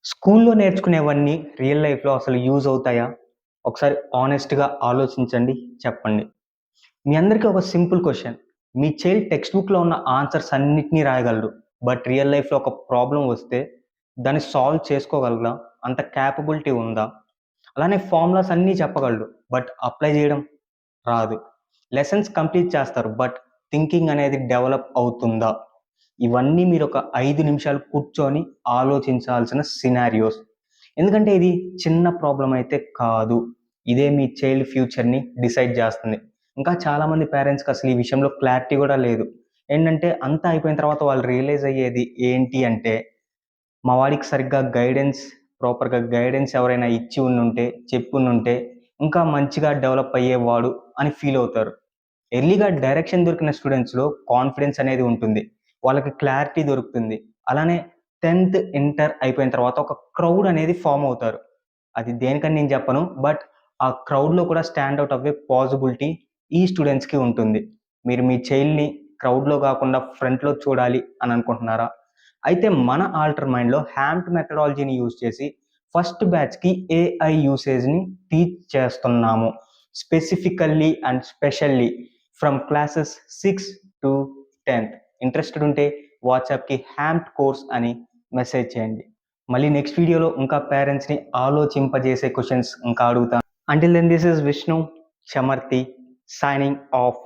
స్కూల్లో నేర్చుకునేవన్నీ రియల్ లైఫ్‌లో అసలు యూజ్ అవుతాయా? ఒకసారి హానెస్ట్‌గా ఆలోచించండి. చెప్పండి. మీ అందరికీ ఒక సింపుల్ క్వెషన్. మీ చైల్డ్ టెక్స్ట్ బుక్‌లో ఉన్న ఆన్సర్స్ అన్నిటిని రాయగలడు. బట్ రియల్ లైఫ్‌లో ఒక ప్రాబ్లమ్ వస్తే దాన్ని సాల్వ్ చేసుకోగలడా? అంత క్యాపబిలిటీ ఉందా? అలానే ఫార్ములాస్ అన్నీ చెప్పగలడు. బట్ అప్లై చేయడం రాదు. లెసన్స్ కంప్లీట్ చేస్తారు. బట్ థింకింగ్ అనేది డెవలప్ అవుతుందా? ఇవన్నీ మీరొక 5 నిమిషాలు కూర్చొని ఆలోచించాల్సిన సినారియోస్. ఎందుకంటే ఇది చిన్న ప్రాబ్లమ్ అయితే కాదు. ఇదే మీ చైల్డ్ ఫ్యూచర్‌ని డిసైడ్ చేస్తుంది. ఇంకా చాలామంది పేరెంట్స్‌కి అసలు ఈ విషయంలో క్లారిటీ కూడా లేదు. ఏంటంటే అంతా అయిపోయిన తర్వాత వాళ్ళు రియలైజ్ అయ్యేది ఏంటి అంటే, మా వాడికి సరిగ్గా ప్రాపర్‌గా గైడెన్స్ ఎవరైనా ఇచ్చి ఉండుంటే, చెప్పుండుంటే ఇంకా మంచిగా డెవలప్ అయ్యేవాడు అని ఫీల్ అవుతారు. ఎర్లీగా డైరెక్షన్ దొరికిన స్టూడెంట్స్‌లో కాన్ఫిడెన్స్ అనేది ఉంటుంది. వాళ్ళకి క్లారిటీ దొరుకుతుంది. అలానే 10థ్, ఇంటర్ అయిపోయిన తర్వాత ఒక క్రౌడ్ అనేది ఫార్మ్ అవుతారు. అది దేనికని నేను చెప్పను. బట్ ఆ క్రౌడ్‌లో కూడా స్టాండ్ ఔట్ అవ్వే పాసిబిలిటీ ఈ స్టూడెంట్స్‌కి ఉంటుంది. మీరు మీ చైల్డ్‌ని క్రౌడ్‌లో కాకుండా ఫ్రంట్‌లో చూడాలి అని అనుకుంటున్నారా? అయితే మన ఆల్టర్ మైండ్‌లో హ్యాంప్ మెథడాలజీని యూజ్ చేసి ఫస్ట్ బ్యాచ్‌కి ఏఐ యూసేజ్‌ని టీచ్ చేస్తున్నాము. Specifically and specially from classes 6 to 10థ్. ఇంట్రెస్టెడ్ ఉంటే వాట్సాప్‌కి హ్యాంప్ కోర్స్ అని మెసేజ్ చేయండి. మళ్ళీ నెక్స్ట్ వీడియోలో ఇంకా పేరెంట్స్‌ని ఆలోచింపజేసే క్వెషన్స్ ఇంకా అడుగుతాను. Until then this is Vishnu Chamarthi signing of.